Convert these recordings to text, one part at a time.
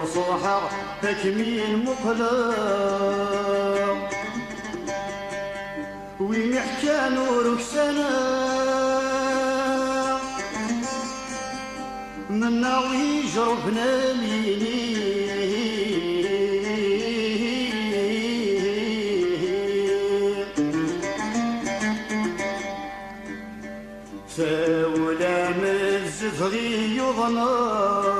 صحر تكميل مقلق وين يحكى نورك سنة من ناوي جربنا ليني فولا مزفغي يضنق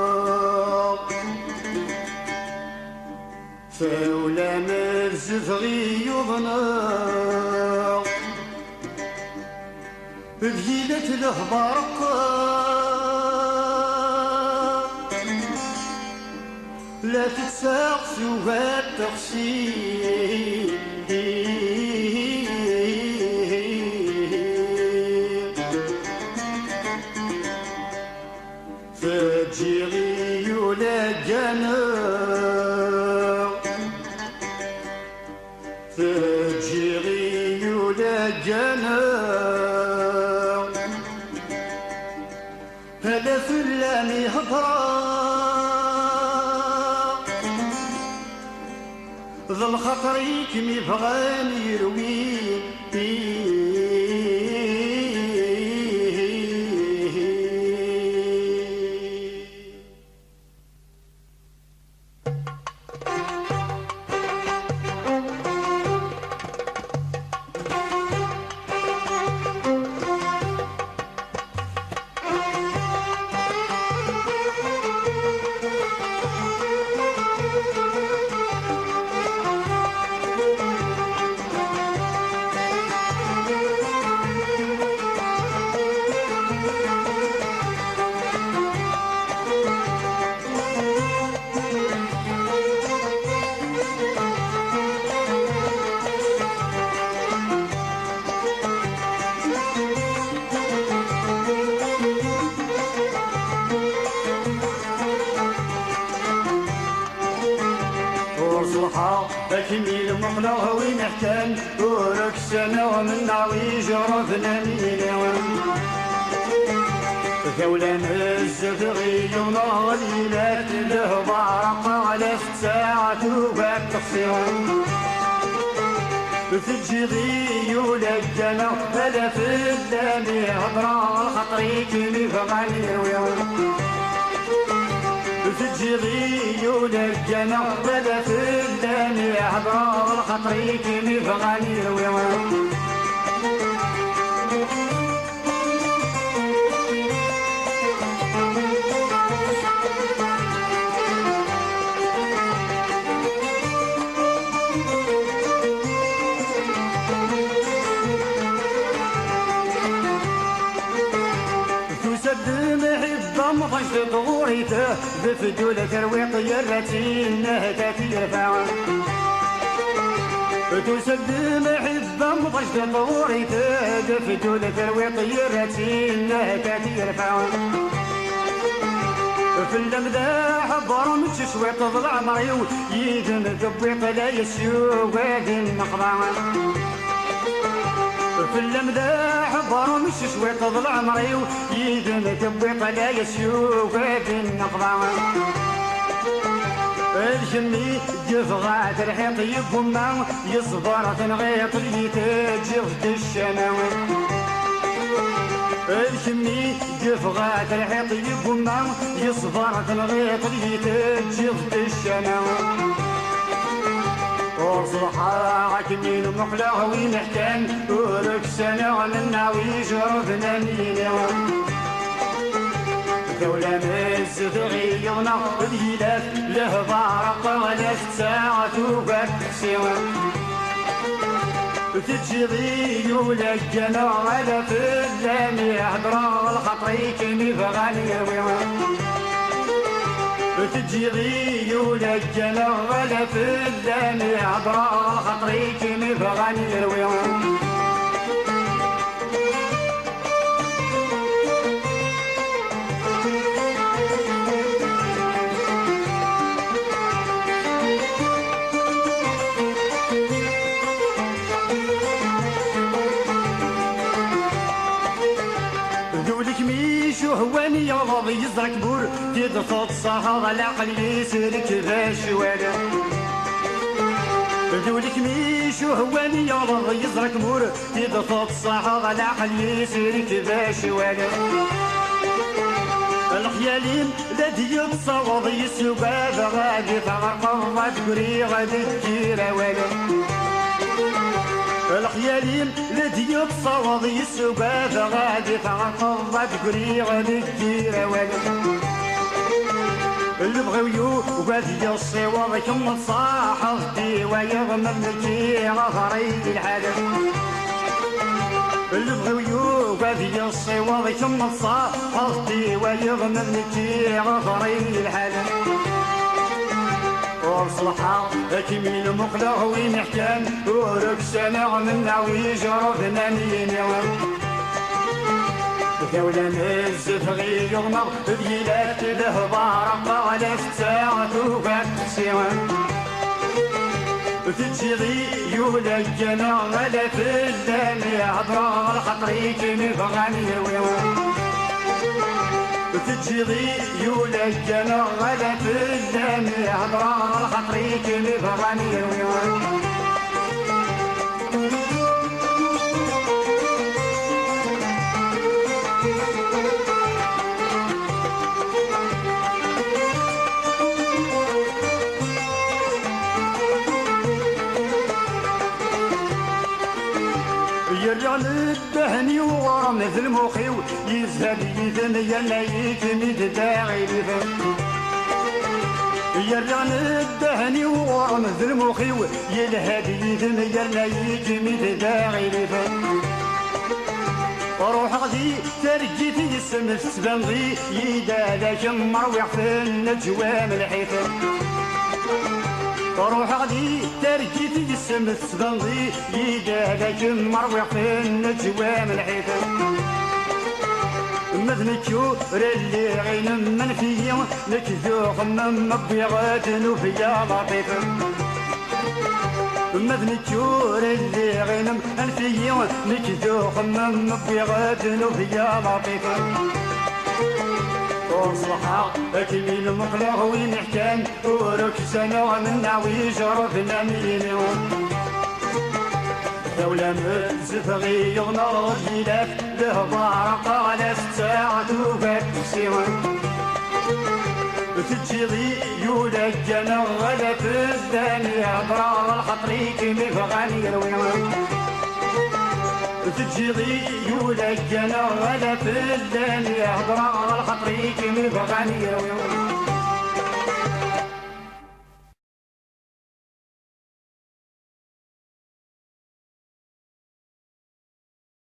فولا مزفغي يضنق بذيلة الهبارق لا تتساقس وغاد تغسيل فجيغي ولا جنق فجيغي ولا جنق هذا فلاني هضرا ظل خطري كم يبغاني يروي تكميل مقلوه وين احكام ورك سنة ومن ناوي جرفنا ميلون ثولا الزفغي ونغليلات له بارق على ساعة وباك تقصيرون تجيغي ولجنا هلا في الدامي هضرا خطري كيمي فغاني ويون تجيغي ولجنا هلا في الدامي هضرا خطري كيمي فغاني ويون مضيش ضغوريته بفدول ترويق يرتين نهتاتي يرفع تسد محبة مضيش ضغوريته بفدول ترويق يرتين نهتاتي يرفع في اللمداح برمج شويط ضلع مريو يدن ذبيط لا يسيو وادي النقضة في اللمداح برمش شويط ضلع مريو يدن تبيط لا يسيو وادي النقضة الجمي جفغات الحيط يبهما يصبر تنغيط يتاجي غد الشماوي الجمي جفغات الحيط يبهما يصبر تنغيط يتاجي غد الشماوي وصلحا كمين مقلع وين حكام ورك سنة من ناوي جربنا ميلون ذولا مزد غيرنا ذيلات له بارق ولا ساعة وباك سيون تجيغي ولجنا على في اللامي هضرا الخطري كيمي فغاني ويون تجيغي ولجنا ولا في اللامي عبرا خطري كيمي فغاني الويون ذولك ميشو هواني يغضب يزرك بور تدفض صهر العقل يسلك باش ولا ذولك ميش وهواني يرض يزرك مور تدفض صهر العقل يسلك باش ولا الخيالين لدي يتصوض يسوقاد غادي فغرقض تقري غادي تجير ولا الخيالين لدي يتصوض يسوقاد غادي فغرقض تقري غادي تجير ولا اللي بغيو وغادي يصيوض كم صاحب دي ويغمم لكي غفري الحالم اللي بغيو غادي يصيوض كم صاحب دي ويغمم لكي غفري الحالم وصلحا كمين مقلع وين حكام ورك سنع من نعوي جربنا نينيوم ثولا نزف غير يغمض بيلات الهبار قال الساعة وفات سوان تجري يولجنا على فلان يعبر الخطري كمي فغاني ويوان تجري يولجنا على فلان يعبر الخطري كمي فغاني ويوان يرجع للدهني ورمز المخيو يزهد يدن ينايك ميد داعي لفن يرجع للدهني ورمز المخيو يلهد يدن ينايك ميد داعي لفن روح غدي ترجيتي اسم السبنغي يدا ذاك مروح في النجوام الحيفن روح غدي ترجيتي اسم السبنغي يدا ذاك مروح في النجوام الحيفن مذنكو رلي غين من فيا نكذو خمم مبيغات نوفيا لطيفا مذنكو رلي غينم الفيا نكذو خمم مبيغات نوفيا لطيفا وصلحا كمين مقلع وين حكام ورك سنة من نعوي جرفنا مينيون دولة مزفغي يغنر جيلات لهبار قال الساعة وفات سوان تجري يولجنا غدا في الثانية أضرار الخطري كمي فغاني الويوان تجري يولجنا غدا في الثانية أضرار الخطري كمي فغاني الويوان